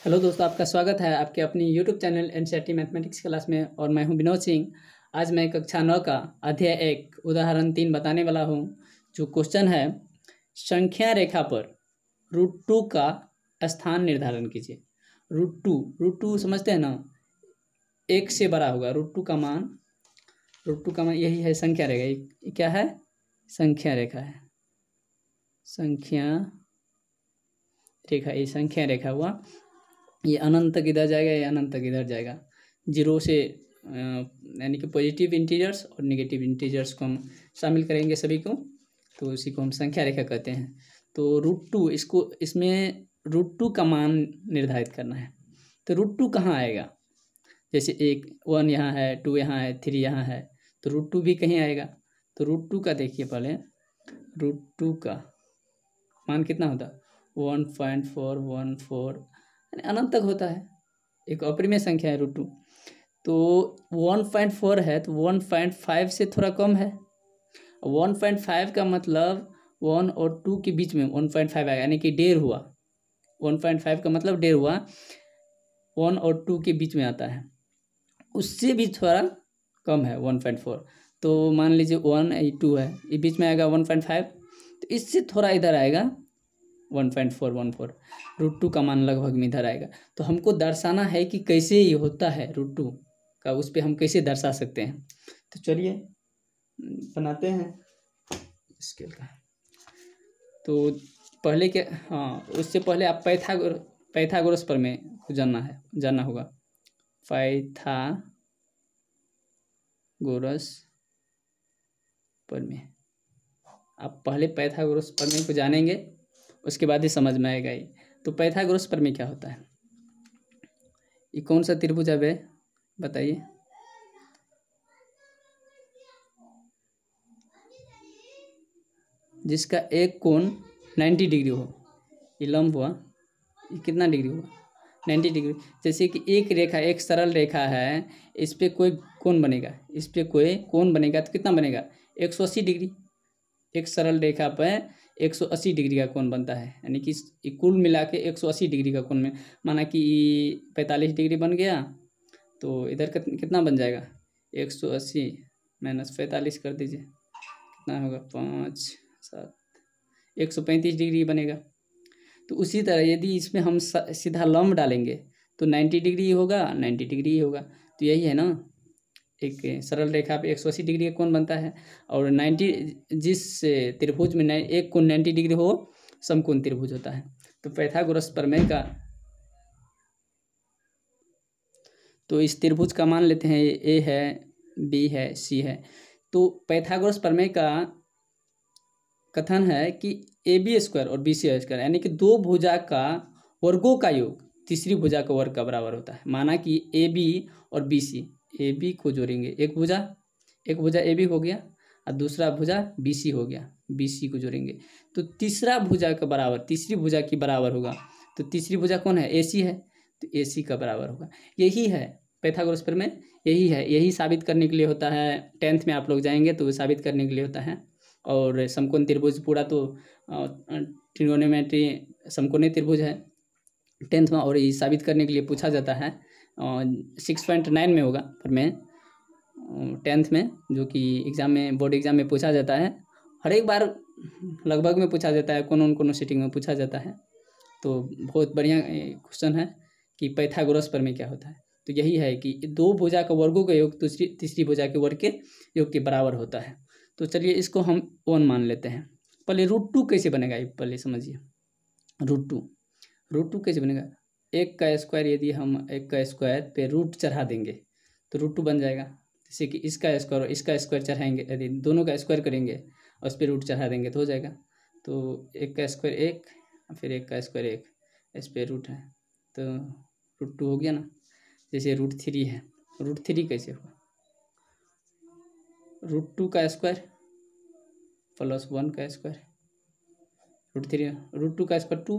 Hello दोस्तों, आपका स्वागत है आपके अपनी YouTube channel NCERT mathematics class में। और मैं हूं विनोद सिंह। आज मैं कक्षा 9 का अध्याय 1 उदाहरण 3 बताने वाला हूं। जो क्वेश्चन है, संख्या रेखा पर √2 का स्थान निर्धारण कीजिए। √2 समझते हैं ना, 1 से बड़ा होगा। √2 का मान यही है, संख्या रेखा। ये क्या है? संख्या रेखा है। संख्या रेखा, ये संख्या रेखा हुआ। ये अनंत तक इधर जाएगा, ये अनंत तक इधर जाएगा। 0 से यानी कि पॉजिटिव इंटीजर्स और नेगेटिव इंटीजर्स को हम शामिल करेंगे सभी को, तो उसी को हम संख्या रेखा कहते हैं। तो √2 इसमें √2 का मान निर्धारित करना है। तो √2 कहाँ आएगा? जैसे 1 यहाँ है, 2 यहाँ है, 3 यहाँ है, तो √2 भी कहीं आएगा। तो √2 का देखिए, पहले √2 का मान कितना होता है? 1.414, अनंत तक होता है। एक अपरिमेय संख्या है √2। तो 1.4 है, तो 1.5 से थोड़ा कम है। 1.5 का मतलब 1 और 2 के बीच में 1.5 आएगा, यानी कि 1.5 हुआ। 1.5 का मतलब 1.5 हुआ, 1 और 2 के बीच में आता है। उससे भी थोड़ा कम है 1.4। तो मान लीजिए 1 2 है, ये बीच में आएगा 1.5। तो इससे थोड़ा इधर आएगा 1.414। √2 का मान लगभग में इधर आएगा। तो हमको दर्शाना है कि कैसे ये होता है √2 का, उस पर हम कैसे दर्शा सकते हैं। तो चलिए बनाते हैं स्केल का। तो पहले के उससे पहले आप पाइथागोरस प्रमेय को जानना होगा। पाइथागोरस प्रमेय, आप पहले पाइथागोरस प्रमेय को जानेंगे, उसके बाद ही समझ में आएगा ये। तो पाइथागोरस प्रमेय क्या होता है? ये कौन सा त्रिभुज है बे, बताइए। जिसका एक कोण 90 डिग्री हो। ये लंब हुआ, ये कितना डिग्री हुआ? 90 डिग्री। जैसे कि एक रेखा, एक सरल रेखा है, इस पे कोई कोण बनेगा, इस पे कोई कोण बनेगा तो कितना बनेगा? 180 डिग्री। एक सरल रेखा पर 180 डिग्री का कोण बनता है, यानी कि कुल मिला के 180 डिग्री का कोण में, माना कि 45 डिग्री बन गया, तो इधर कितना बन जाएगा? 180 - 45 कर दीजिए, कितना होगा? 5 7 135 डिग्री बनेगा। तो उसी तरह यदि इसमें हम सीधा लंब डालेंगे तो 90 डिग्री होगा, 90 डिग्री होगा। तो यही है ना, एक सरल रेखा पे 180 डिग्री का कोण बनता है। और 90 जिस त्रिभुज में एक कोण 90 डिग्री हो, समकोण त्रिभुज होता है। तो पाइथागोरस प्रमेय का, तो इस त्रिभुज का मान लेते हैं, ए है, बी है, सी है। तो पाइथागोरस प्रमेय का कथन है कि AB² और BC² यानी कि दो भुजा का वर्गों का योग तीसरी भुजा का वर्ग का बराबर होता है। माना कि AB और BC, AB को जोड़ेंगे, एक भुजा AB हो गया और दूसरा भुजा BC हो गया, BC को जोड़ेंगे तो तीसरा भुजा का बराबर, तीसरी भुजा की बराबर होगा। तो तीसरी भुजा कौन है? AC है, तो AC का बराबर होगा। यही है पाइथागोरस प्रमेय, यही है, यही साबित करने के लिए होता है। 10th में आप लोग जाएंगे तो साबित करने के लिए होता है। और समकोण त्रिभुज पूरा तो ट्रिगोनोमेट्री समकोणीय त्रिभुज है 10th में, और ये साबित करने के लिए पूछा जाता है 6.9 में होगा प्रमेय 10th में, जो कि एग्जाम में, बोर्ड एग्जाम में पूछा जाता है। हर एक बार लगभग में पूछा जाता है, कोनो सीटिंग में पूछा जाता है। तो बहुत बढ़िया क्वेश्चन है कि पाइथागोरस प्रमेय क्या होता है। तो यही है कि दो भुजा का वर्गों का योग तीसरी भुजा के वर्ग के योग के बराबर होता है। तो चलिए इसको हम 1 मान लेते हैं। पहले √2 कैसे बनेगा ये पहले समझिए। √2 कैसे बनेगा? 1 का स्क्वायर, यदि हम 1 का स्क्वायर पे रूट चढ़ा देंगे तो √2 बन जाएगा। जैसे कि इसका स्क्वायर और इसका स्क्वायर चढ़ाएंगे, यदि दोनों का स्क्वायर करेंगे और उस पर रूट चढ़ा देंगे तो हो जाएगा। तो 1 का स्क्वायर 1, फिर 1 का स्क्वायर 1, इस पर रूट है तो √2 हो गया ना। जैसे √3 है, √3 कैसे हुआ? √2 का स्क्वायर प्लस 1 का स्क्वायर, √3, √2 का स्क्वायर 2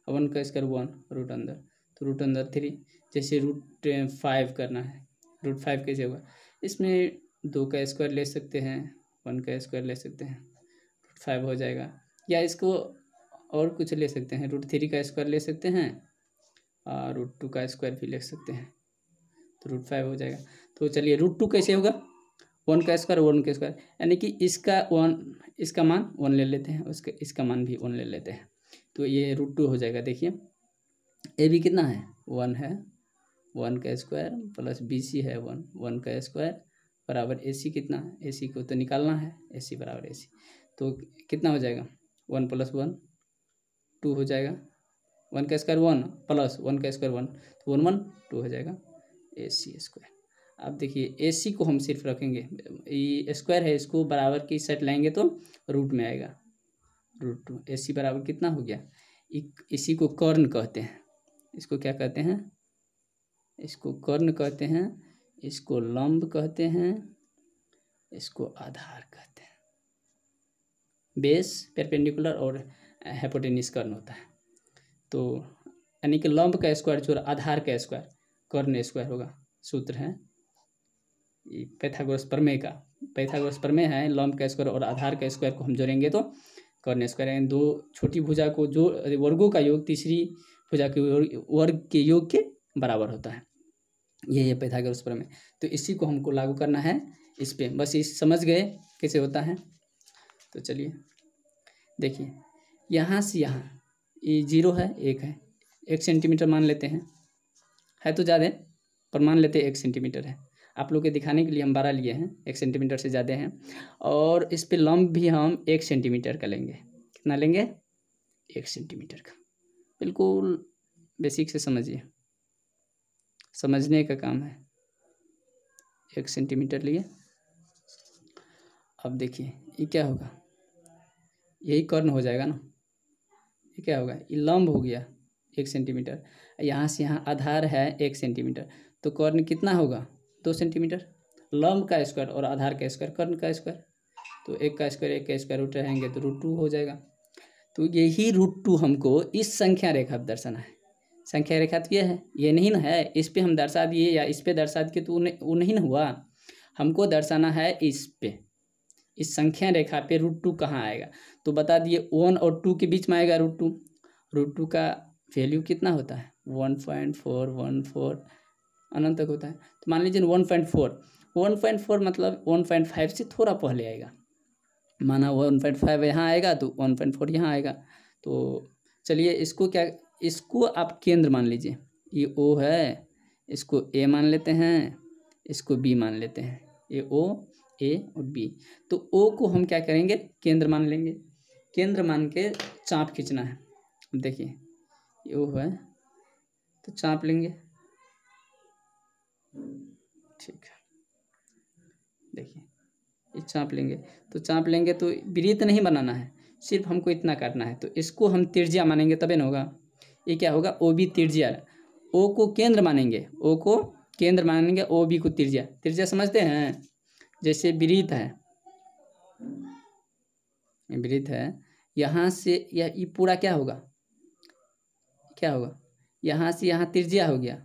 और 1 का स्क्वायर 1, रूट अंदर, तो रूट अंदर 3। जैसे √5 करना है, √5 कैसे होगा? इसमें 2 का स्क्वायर ले सकते हैं, 1 का स्क्वायर ले सकते हैं, √5 हो जाएगा। या इसको और कुछ ले सकते हैं, √3 का स्क्वायर ले सकते हैं रूट 2 का स्क्वायर भी लिख सकते हैं, तो रूट 5 हो जाएगा। तो चलिए रूट 2 कैसे होगा, 1 का स्क्वायर 1 का स्क्वायर, यानी कि इसका मान 1 ले लेते हैं, इसका मान भी 1 ले लेते हैं, तो ये रूट 2 हो जाएगा। देखिए ए बी कितना है, 1 है, 1 का स्क्वायर प्लस बी सी है 1, 1 का स्क्वायर बराबर ए सी कितना है, ए सी को तो निकालना है, ए सी बराबर ए सी, तो कितना हो जाएगा 1 + 1 2 हो जाएगा, 1 का स्क्वायर 1 प्लस 1 का स्क्वायर 1, तो 1 1 2 हो जाएगा ए सी स्क्वायर। अब देखिए ए सी को हम सिर्फ रखेंगे, ये स्क्वायर है, इसको बराबर की सेट लाएंगे तो रूट में आएगा, रूट 2 ए सी बराबर कितना हो गया, इसी को कर्ण कहते हैं, इसको क्या कहते हैं, इसको कर्ण कहते हैं, इसको लंब कहते हैं, इसको आधार कहते हैं। बेस परपेंडिकुलर और हाइपोटेन्यूज कर्ण होता है, तो यानी कि लंब का स्क्वायर जो आधार का स्क्वायर कर्ण स्क्वायर होगा, सूत्र है पाइथागोरस प्रमेय का, पाइथागोरस प्रमेय है, लंब का स्क्वायर और आधार का स्क्वायर को हम जोड़ेंगे तो कर्ण स्क्वायर, यानी दो छोटी भुजा को जो वर्गों का योग तीसरी भुजा के वर्ग के योग के बराबर होता है, ये पाइथागोरस प्रमेय। तो इसी को हमको लागू करना है इस पे, बस इस समझ गए कैसे होता है। तो चलिए देखिए यहाँ से यहाँ ये 0 है 1 है, 1 सेंटीमीटर मान लेते हैं, है तो ज़्यादा पर मान लेते हैं 1 सेंटीमीटर है, आप लोग के दिखाने के लिए हम 12 लिए हैं, 1 सेंटीमीटर से ज़्यादा हैं, और इस पे लंब भी हम 1 सेंटीमीटर का लेंगे, कितना लेंगे 1 सेंटीमीटर का, बिल्कुल बेसिक से समझिए, समझने का काम है। 1 सेंटीमीटर लिए, अब देखिए ये क्या होगा, यही कर्ण हो जाएगा ना, ये क्या होगा, ये लंब हो गया 1 सेंटीमीटर, यहाँ से यहाँ आधार है 1 सेंटीमीटर, तो कर्ण कितना होगा 2 सेंटीमीटर, लंब का स्क्वायर और आधार का स्क्वायर कर्ण का स्क्वायर, तो 1 का स्क्वायर 1 का स्क्वायर रूट रहेंगे तो रूट 2 हो जाएगा। तो यही रूट 2 हमको इस संख्या रेखा पर दर्शाना है, संख्या रेखा तो ये है, ये नहीं ना है, इस पे हम दर्शा दिए या इस पे दर्शा दिए तो वो नहीं ना हुआ, हमको दर्शाना है इस पे, इस संख्या रेखा पे रूट 2 कहाँ आएगा, तो बता दिए 1 और 2 के बीच में आएगा रूट 2 का वैल्यू कितना होता है 1.414 अनंत तक होता है, तो मान लीजिए 1.4 मतलब 1.5 से थोड़ा पहले आएगा, माना 1.5 यहाँ आएगा तो 1.4 यहाँ आएगा। तो चलिए इसको आप केंद्र मान लीजिए, ये O है, इसको A मान लेते हैं, इसको B मान लेते हैं, ये O A और B, तो O को हम क्या करेंगे केंद्र मान लेंगे, केंद्र मान के चाप खींचना है। अब देखिए ये O है तो चाप लेंगे, ठीक है, देखिए ये चाप लेंगे, तो चाप लेंगे तो वृत्त नहीं बनाना है, सिर्फ हमको इतना काटना है, तो इसको हम त्रिज्या मानेंगे तबे ना होगा, ये क्या होगा ओ बी त्रिज्या, ओ को केंद्र मानेंगे, ओ को केंद्र मानेंगे, ओ बी को त्रिज्या, त्रिज्या समझते हैं, जैसे वृत्त है, वृत्त है, यहाँ से ये पूरा क्या होगा यहाँ से यहाँ त्रिज्या हो गया,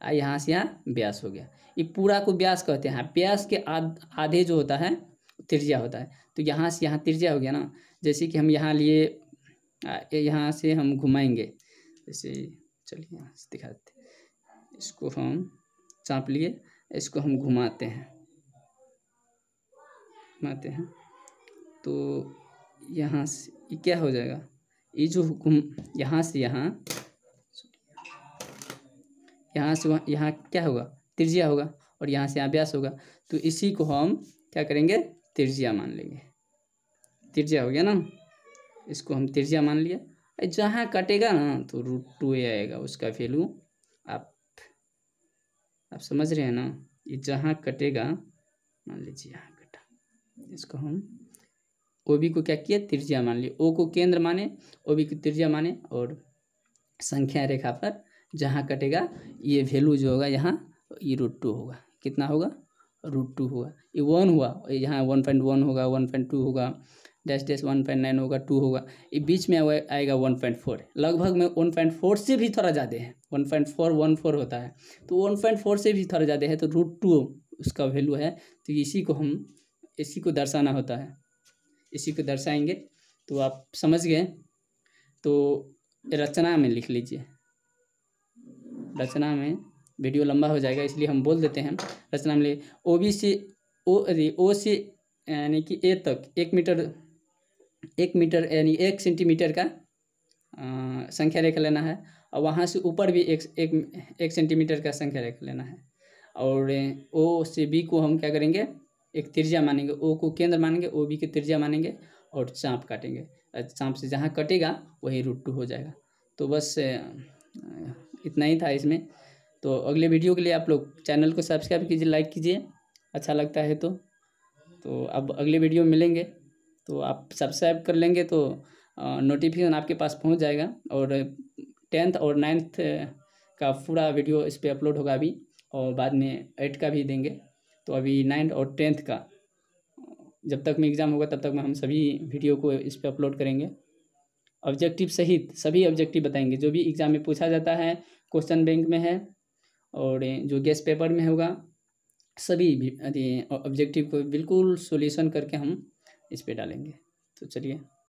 यहाँ से यहाँ व्यास हो गया, ये पूरा को व्यास कहते हैं, व्यास के आधे जो होता है त्रिज्या होता है, तो यहाँ से यहाँ त्रिज्या हो गया ना, जैसे कि हम यहाँ लिए, यहाँ से हम घुमाएंगे, जैसे चलिए यहाँ से दिखाते हैं, इसको हम चाप लिए, इसको हम घुमाते हैं तो यहाँ से ये क्या हो जाएगा, ये जो यहाँ से यहाँ यहाँ क्या होगा त्रिज्या होगा, और यहाँ से यहाँ व्यास होगा, तो इसी को हम क्या करेंगे त्रिज्या मान लेंगे, त्रिज्या हो गया ना, इसको हम त्रिज्या मान लिया, जहाँ कटेगा ना तो रूट 2 आएगा, उसका वैल्यू आप समझ रहे हैं ना, ये जहाँ कटेगा, मान लीजिए यहाँ कटा, इसको हम ओ बी को क्या किया त्रिज्या मान लिया, ओ को केंद्र माने, ओ बी को त्रिज्या माने, और संख्या रेखा पर जहाँ कटेगा ये वैल्यू जो होगा यहाँ ये रूट 2 होगा, कितना होगा रूट 2 होगा, ये 1 हुआ, यहाँ 1.1 होगा, 1.2 होगा, डैश 1.9 होगा, 2 होगा, ये बीच में आएगा 1.4, लगभग में 1.4 से भी थोड़ा ज़्यादा है, 1.414 होता है, तो 1.4 से भी थोड़ा ज़्यादा है, तो रूट 2 उसका वैल्यू है, तो इसी को दर्शाना होता है, इसी को दर्शाएंगे, तो आप समझ गए, तो रचना में लिख लीजिए, रचना में वीडियो लंबा हो जाएगा, इसलिए हम बोल देते हैं। रचना में OB से ओ से यानी कि ए तक 1 मीटर यानी 1 सेंटीमीटर का संख्या रेखा लेना है, और वहाँ से ऊपर भी एक सेंटीमीटर का संख्या रेखा लेना है। और O से B को हम क्या करेंगे, एक त्रिज्या मानेंगे, O को केंद्र मानेंगे, OB की त्रिज्या मानेंगे और चाप काटेंगे। चाप से जहाँ कटेगा वही √2 हो जाएगा। तो बस इतना ही था इसमें। तो अगले वीडियो के लिए आप लोग चैनल को सब्सक्राइब कीजिए, लाइक कीजिए, अच्छा लगता है तो अब अगले वीडियो में मिलेंगे। तो आप सब्सक्राइब कर लेंगे तो नोटिफिकेशन आपके पास पहुंच जाएगा। और 10th और 9th का पूरा वीडियो इस पर अपलोड होगा अभी, और बाद में 8 का भी देंगे। तो अभी 9th और 10th का जब तक में एग्ज़ाम होगा तब तक में हम सभी वीडियो को इस पर अपलोड करेंगे। ऑब्जेक्टिव सहित सभी ऑब्जेक्टिव बताएंगे, जो भी एग्ज़ाम में पूछा जाता है, क्वेश्चन बैंक में है और जो गेस्ट पेपर में होगा, सभी ऑब्जेक्टिव को बिल्कुल सॉल्यूशन करके हम इस पे डालेंगे। तो चलिए।